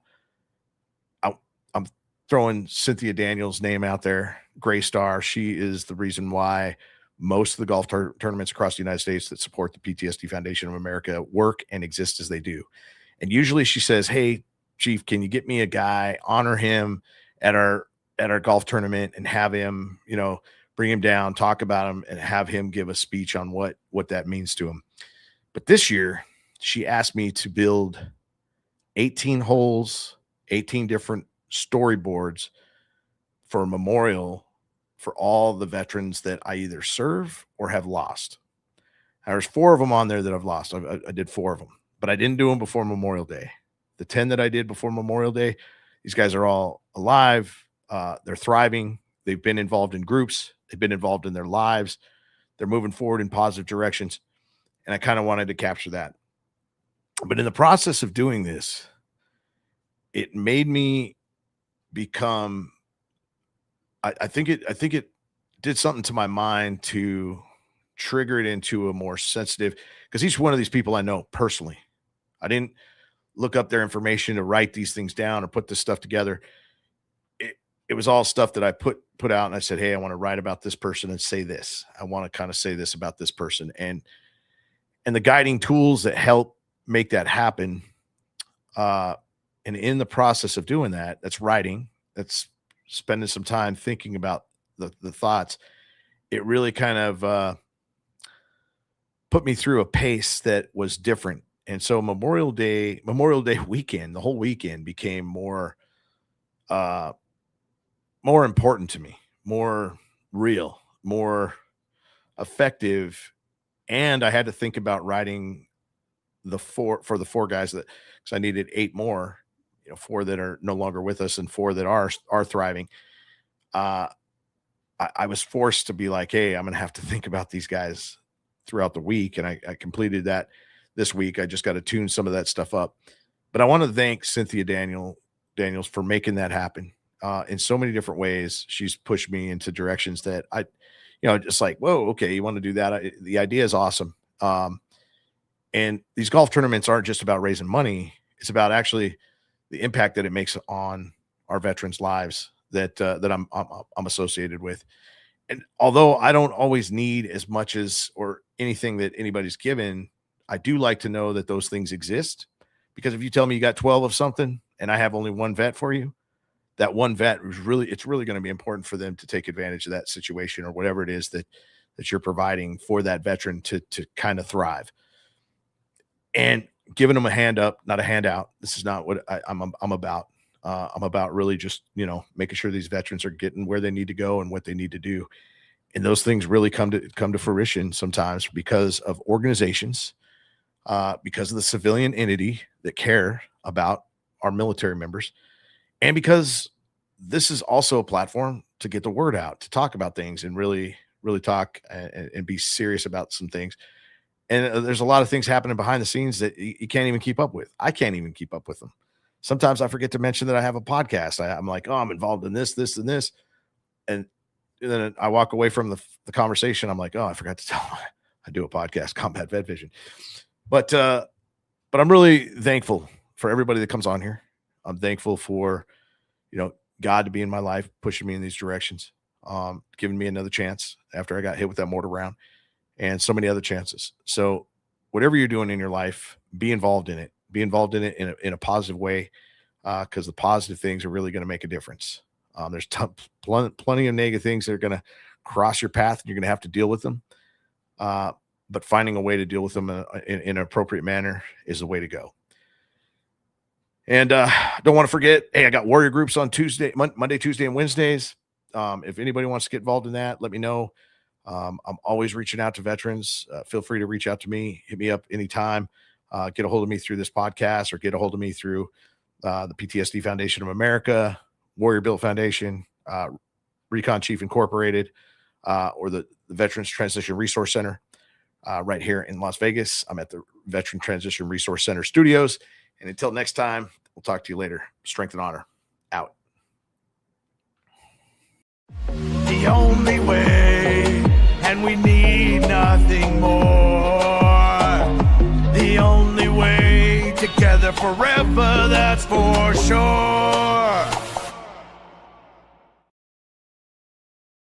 throwing Cynthia Daniels' name out there, Gray Star. She is the reason why most of the golf tournaments across the United States that support the PTSD Foundation of America work and exist as they do. And usually she says, "Hey, Chief, can you get me a guy, honor him at our golf tournament, and have him, bring him down, talk about him, and have him give a speech on what that means to him." But this year, she asked me to build 18 holes, 18 different storyboards for a memorial for all the veterans that I either serve or have lost. There's 4 of them on there that I've lost. I did 4 of them, but I didn't do them before Memorial Day. The 10 that I did before Memorial Day, these guys are all alive. They're thriving. They've been involved in groups. They've been involved in their lives. They're moving forward in positive directions. And I kind of wanted to capture that. But in the process of doing this, it made me become, I think it did something to my mind to trigger it into a more sensitive, because each one of these people I know personally. I didn't look up their information to write these things down or put this stuff together. It was all stuff that I put out, and I said, "Hey, I want to write about this person and say this. I want to kind of say this about this person." And the guiding tools that help make that happen. And in the process of doing that, that's writing, that's spending some time thinking about the thoughts. It really kind of put me through a pace that was different. And so Memorial Day weekend, the whole weekend became more important to me, more real, more effective. And I had to think about writing for the 4 guys because I needed 8 more, 4 that are no longer with us and 4 that are thriving. I was forced to be like, "Hey, I'm going to have to think about these guys throughout the week." And I completed that this week. I just got to tune some of that stuff up. But I want to thank Cynthia Daniels for making that happen in so many different ways. She's pushed me into directions that just like, whoa, okay, you want to do that? The idea is awesome. And these golf tournaments aren't just about raising money. It's about actually the impact that it makes on our veterans' lives that I'm associated with. And although I don't always need as much as or anything that anybody's given, I do like to know that those things exist, because if you tell me you got 12 of something and I have only 1 vet for you, that 1 vet is it's really going to be important for them to take advantage of that situation or whatever it is that you're providing for that veteran to kind of thrive. And giving them a hand up, not a handout. This is not what I'm about. I'm about really just, making sure these veterans are getting where they need to go and what they need to do. And those things really come to fruition sometimes because of organizations, because of the civilian entity that care about our military members, and because this is also a platform to get the word out, to talk about things and really, really talk and be serious about some things. And there's a lot of things happening behind the scenes that you can't even keep up with. I can't even keep up with them. Sometimes I forget to mention that I have a podcast. I'm like, "Oh, I'm involved in this, this, and this." And then I walk away from the conversation. I'm like, "Oh, I forgot to tell them I do a podcast, Combat Vet Vision." But I'm really thankful for everybody that comes on here. I'm thankful for, God to be in my life, pushing me in these directions, giving me another chance after I got hit with that mortar round, and so many other chances. So whatever you're doing in your life, be involved in it. Be involved in it in a positive way, because the positive things are really going to make a difference. There's plenty of negative things that are going to cross your path, and you're going to have to deal with them. But finding a way to deal with them in an appropriate manner is the way to go. And don't want to forget, hey, I got warrior groups on Monday, Tuesday, and Wednesdays. If anybody wants to get involved in that, let me know. I'm always reaching out to veterans. Feel free to reach out to me. Hit me up anytime. Get a hold of me through this podcast, or get a hold of me through the PTSD Foundation of America, Warrior Built Foundation. Recon Chief Incorporated, or the Veterans Transition Resource Center right here in Las Vegas. I'm at the Veteran Transition Resource Center studios. And until next time, we'll talk to you later. Strength and honor. Out. The only way, and we need nothing more. The only way, together forever, that's for sure.